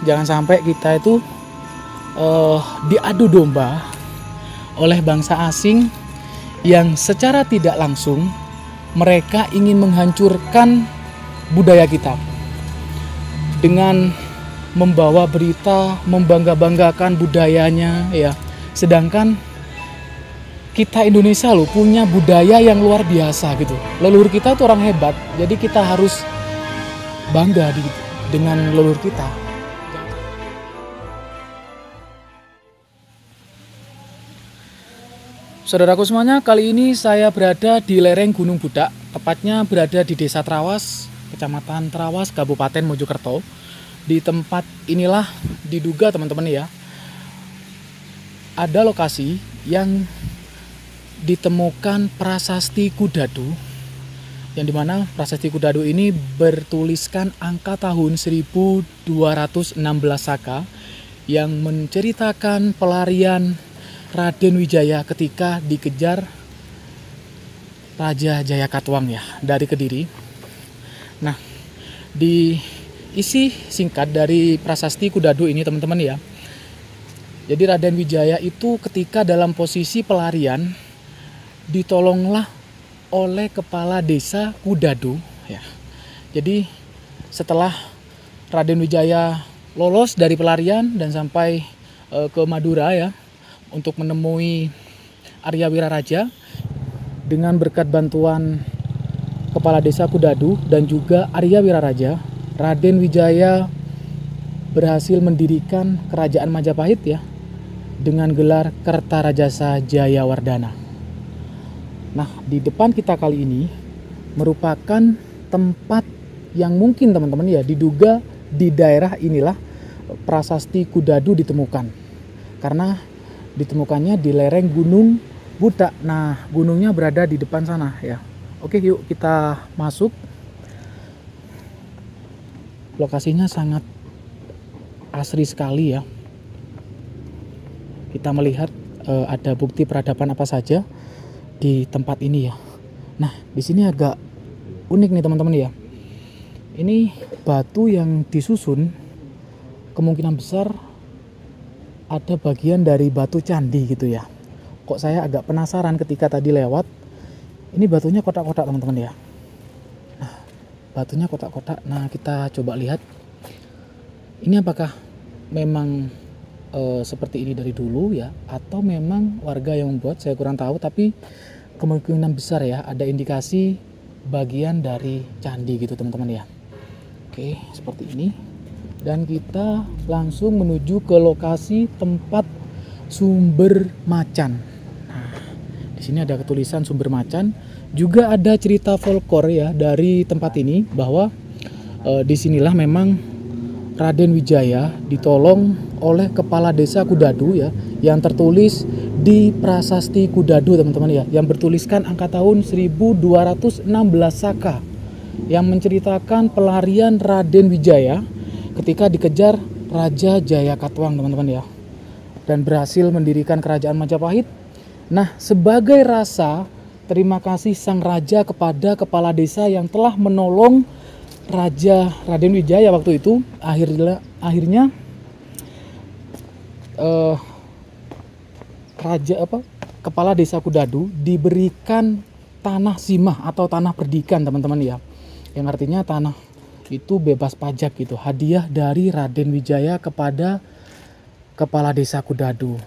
Jangan sampai kita itu diadu domba oleh bangsa asing yang secara tidak langsung mereka ingin menghancurkan budaya kita dengan membawa berita membangga-banggakan budayanya ya. Sedangkan kita Indonesia loh punya budaya yang luar biasa gitu. Leluhur kita tuh orang hebat. Jadi kita harus bangga dengan leluhur kita. Saudaraku semuanya, kali ini saya berada di lereng Gunung Budak, tepatnya berada di Desa Trawas, Kecamatan Trawas, Kabupaten Mojokerto. Di tempat inilah diduga teman-teman ya, ada lokasi yang ditemukan prasasti Kudadu, yang dimana prasasti Kudadu ini bertuliskan angka tahun 1216 Saka yang menceritakan pelarian Raden Wijaya ketika dikejar Raja Jayakatwang ya dari Kediri. Nah, di isi singkat dari prasasti Kudadu ini teman-teman ya. Jadi Raden Wijaya itu ketika dalam posisi pelarian ditolonglah oleh kepala desa Kudadu ya. Jadi setelah Raden Wijaya lolos dari pelarian dan sampai ke Madura ya untuk menemui Arya Wiraraja, dengan berkat bantuan kepala desa Kudadu dan juga Arya Wiraraja, Raden Wijaya berhasil mendirikan kerajaan Majapahit ya dengan gelar Kertarajasa Jayawardana. Nah, di depan kita kali ini merupakan tempat yang mungkin teman-teman ya diduga di daerah inilah prasasti Kudadu ditemukan. Karena ditemukannya di lereng Gunung Budak. Nah, gunungnya berada di depan sana ya. Oke, yuk kita masuk. Lokasinya sangat asri sekali ya. Kita melihat ada bukti peradaban apa saja di tempat ini ya. Nah, di sini agak unik nih teman-teman ya. Ini batu yang disusun kemungkinan besar ada bagian dari batu candi gitu ya. Kok saya agak penasaran ketika tadi lewat. Ini batunya kotak-kotak teman-teman ya. Batunya kotak-kotak. Nah, kita coba lihat. Ini apakah memang seperti ini dari dulu ya, atau memang warga yang membuat? Saya kurang tahu, tapi kemungkinan besar ya ada indikasi bagian dari candi gitu teman-teman ya. Oke, seperti ini. Dan kita langsung menuju ke lokasi tempat sumber macan. Nah, di sini ada tulisan sumber macan. Juga ada cerita folklore ya dari tempat ini bahwa disinilah memang Raden Wijaya ditolong oleh kepala desa Kudadu ya, yang tertulis di prasasti Kudadu teman-teman ya, yang bertuliskan angka tahun 1216 Saka yang menceritakan pelarian Raden Wijaya ketika dikejar Raja Jayakatwang teman-teman ya, dan berhasil mendirikan kerajaan Majapahit. Nah, sebagai rasa terima kasih sang raja kepada kepala desa yang telah menolong Raja Raden Wijaya waktu itu, akhirnya kepala desa Kudadu diberikan tanah simah atau tanah perdikan teman-teman ya, yang artinya tanah itu bebas pajak gitu, hadiah dari Raden Wijaya kepada kepala desa Kudadu.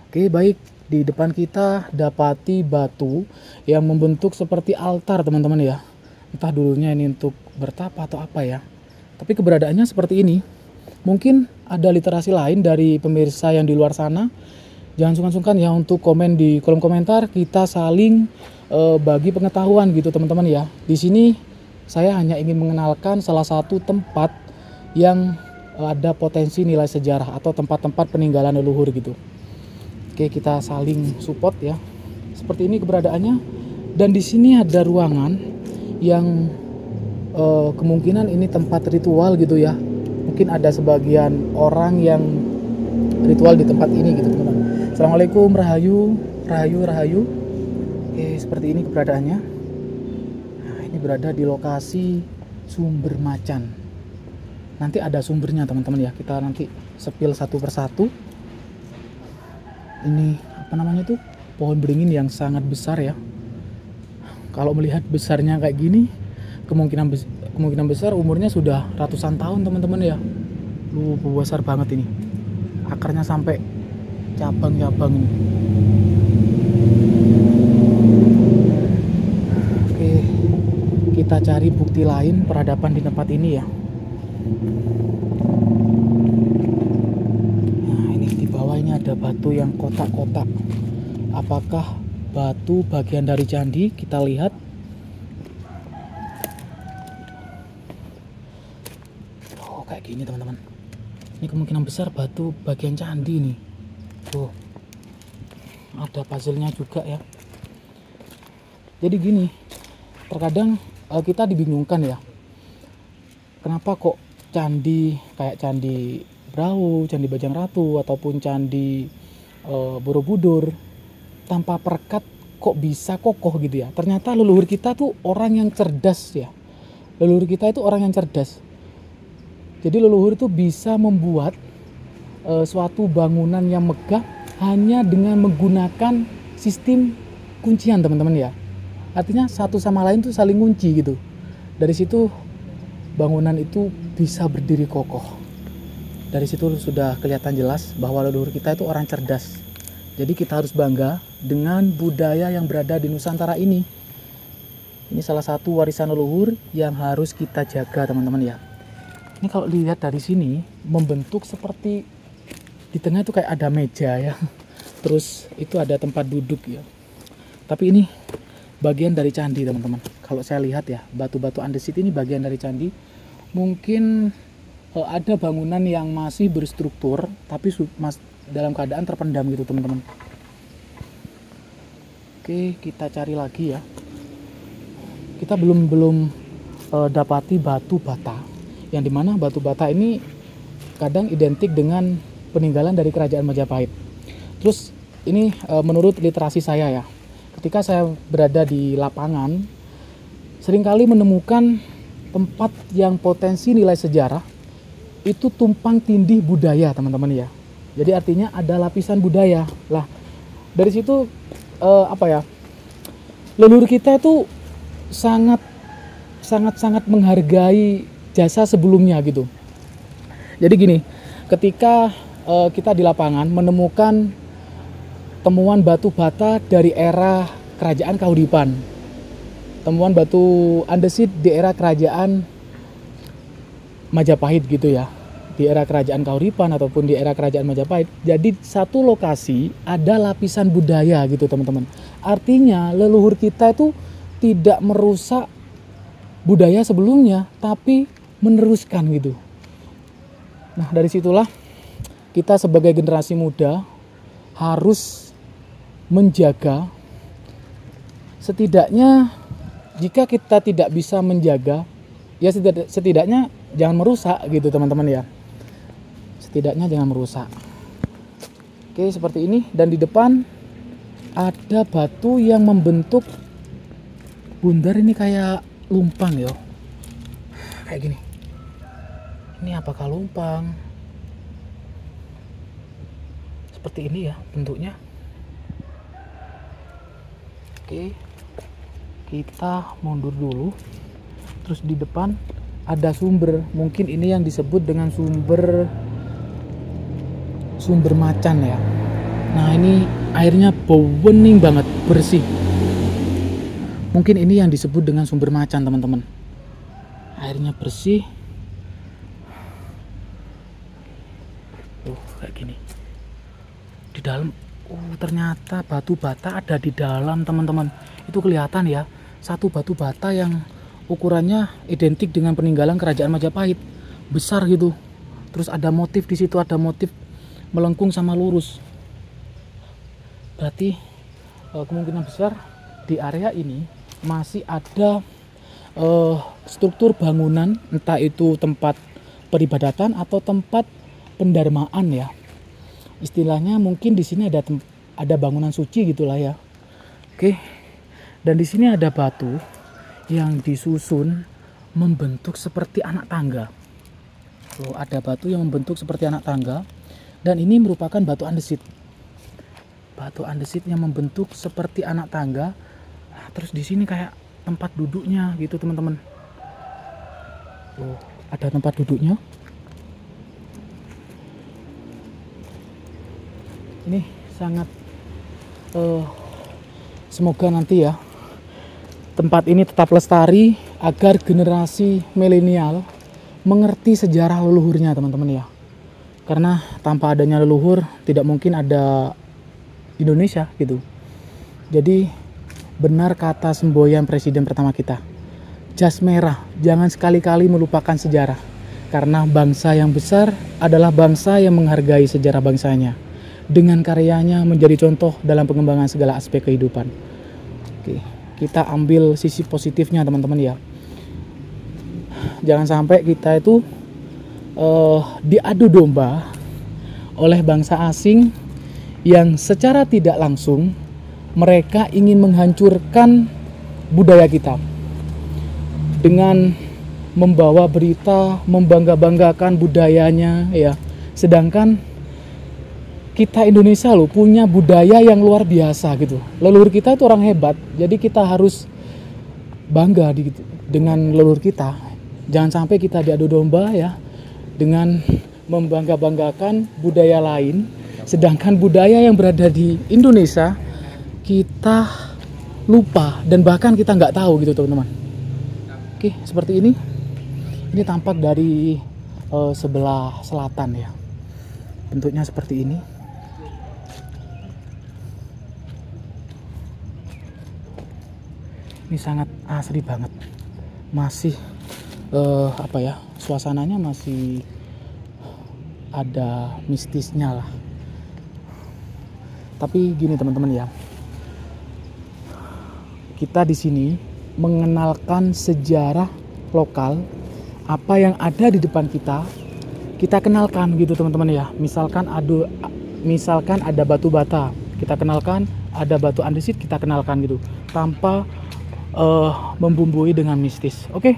Oke, baik. Di depan kita dapati batu yang membentuk seperti altar teman-teman ya. Entah dulunya ini untuk bertapa atau apa ya. Tapi keberadaannya seperti ini. Mungkin ada literasi lain dari pemirsa yang di luar sana. Jangan sungkan-sungkan ya untuk komen di kolom komentar. Kita saling bagi pengetahuan gitu teman-teman ya. Di sini saya hanya ingin mengenalkan salah satu tempat yang ada potensi nilai sejarah atau tempat-tempat peninggalan leluhur gitu. Oke, kita saling support ya. Seperti ini keberadaannya. Dan di sini ada ruangan yang kemungkinan ini tempat ritual gitu ya. Mungkin ada sebagian orang yang ritual di tempat ini gitu teman-teman. Assalamualaikum, rahayu, rahayu, rahayu. Oke, seperti ini keberadaannya. Nah, ini berada di lokasi sumber macan. nanti ada sumbernya teman-teman ya. Kita nanti sepil satu persatu. Ini apa namanya tuh, pohon beringin yang sangat besar ya. Kalau melihat besarnya kayak gini, kemungkinan besar umurnya sudah ratusan tahun teman-teman ya. Besar banget ini, akarnya sampai cabang-cabang ini. Oke, kita cari bukti lain peradaban di tempat ini ya. Nah, ini di bawah ini ada batu yang kotak-kotak. Apakah batu bagian dari candi? Kita lihat. Oh, kayak gini teman-teman. Ini kemungkinan besar batu bagian candi nih. Tuh, ada puzzle-nya juga ya. Jadi gini, terkadang kita dibingungkan ya. Kenapa kok candi kayak Candi Brahu, Candi Bajang Ratu, ataupun Candi Borobudur tanpa perekat kok bisa kokoh gitu ya. Ternyata leluhur kita tuh orang yang cerdas ya. Leluhur kita itu orang yang cerdas. Jadi leluhur itu bisa membuat suatu bangunan yang megah hanya dengan menggunakan sistem kuncian teman-teman ya. Artinya satu sama lain tuh saling kunci gitu. Dari situ bangunan itu bisa berdiri kokoh. Dari situ sudah kelihatan jelas bahwa leluhur kita itu orang cerdas. Jadi kita harus bangga dengan budaya yang berada di Nusantara ini. Ini salah satu warisan leluhur yang harus kita jaga teman-teman ya. Ini kalau dilihat dari sini membentuk seperti di tengah itu kayak ada meja ya. Terus itu ada tempat duduk ya. Tapi ini bagian dari candi teman-teman. Kalau saya lihat ya, batu-batu andesit ini bagian dari candi. Mungkin ada bangunan yang masih berstruktur tapi dalam keadaan terpendam gitu teman-teman. Oke, kita cari lagi ya. Kita belum dapati batu bata, yang dimana batu bata ini kadang identik dengan peninggalan dari kerajaan Majapahit. Terus ini menurut literasi saya ya, ketika saya berada di lapangan seringkali menemukan tempat yang potensi nilai sejarah itu tumpang tindih budaya teman-teman ya. Jadi artinya ada lapisan budaya lah. Dari situ leluhur kita itu sangat menghargai jasa sebelumnya gitu. Jadi gini, ketika kita di lapangan menemukan temuan batu bata dari era kerajaan Kahuripan, temuan batu andesit di era kerajaan Majapahit gitu ya, di era kerajaan Kahuripan ataupun di era kerajaan Majapahit. Jadi satu lokasi ada lapisan budaya gitu teman-teman. Artinya leluhur kita itu tidak merusak budaya sebelumnya, tapi meneruskan gitu. Nah dari situlah kita sebagai generasi muda harus menjaga. Setidaknya jika kita tidak bisa menjaga, ya setidaknya jangan merusak gitu teman-teman ya. Setidaknya jangan merusak. Oke, seperti ini. Dan di depan ada batu yang membentuk bundar, ini kayak lumpang ya. Kayak gini. Ini apakah lumpang? Seperti ini ya bentuknya. Oke, kita mundur dulu. Terus di depan ada sumber, mungkin ini yang disebut dengan sumber macan ya. Nah ini airnya bening banget, bersih. Mungkin ini yang disebut dengan sumber macan teman-teman. Airnya bersih. Kayak gini. Di dalam, ternyata batu bata ada di dalam teman-teman. Itu kelihatan ya, satu batu bata yang ukurannya identik dengan peninggalan kerajaan Majapahit, besar gitu. Terus ada motif di situ, ada motif melengkung sama lurus. Berarti kemungkinan besar di area ini masih ada struktur bangunan, entah itu tempat peribadatan atau tempat pendarmaan ya. Istilahnya mungkin di sini ada bangunan suci gitulah ya. Oke. Dan di sini ada batu yang disusun membentuk seperti anak tangga. Loh, ada batu yang membentuk seperti anak tangga, dan ini merupakan batu andesit. Batu andesit yang membentuk seperti anak tangga. Nah, terus di sini kayak tempat duduknya gitu teman-teman. Loh, ada tempat duduknya. Ini sangat semoga nanti ya tempat ini tetap lestari agar generasi milenial mengerti sejarah leluhurnya teman-teman ya. Karena tanpa adanya leluhur tidak mungkin ada Indonesia gitu. Jadi benar kata semboyan presiden pertama kita, jas merah, jangan sekali-kali melupakan sejarah. Karena bangsa yang besar adalah bangsa yang menghargai sejarah bangsanya. Dengan karyanya menjadi contoh dalam pengembangan segala aspek kehidupan. Oke, kita ambil sisi positifnya teman-teman ya. Jangan sampai kita itu diadu domba oleh bangsa asing yang secara tidak langsung mereka ingin menghancurkan budaya kita dengan membawa berita membangga-banggakan budayanya ya. Sedangkan kita Indonesia loh punya budaya yang luar biasa gitu. Leluhur kita itu orang hebat, jadi kita harus bangga dengan leluhur kita. Jangan sampai kita diadu domba ya dengan membangga-banggakan budaya lain, sedangkan budaya yang berada di Indonesia kita lupa dan bahkan kita nggak tahu gitu teman-teman. Oke, seperti ini. Ini tampak dari sebelah selatan ya. Bentuknya seperti ini. Ini sangat asri banget. Masih apa ya? Suasananya masih ada mistisnya lah. Tapi gini teman-teman ya. Kita di sini mengenalkan sejarah lokal, apa yang ada di depan kita kenalkan gitu teman-teman ya. Misalkan ada batu bata, kita kenalkan, ada batu andesit, kita kenalkan gitu, tanpa membumbui dengan mistis. Oke,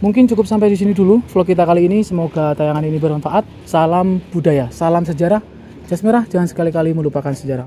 mungkin cukup sampai di sini dulu vlog kita kali ini. Semoga tayangan ini bermanfaat. Salam budaya, salam sejarah. Jas merah, jangan sekali-kali melupakan sejarah.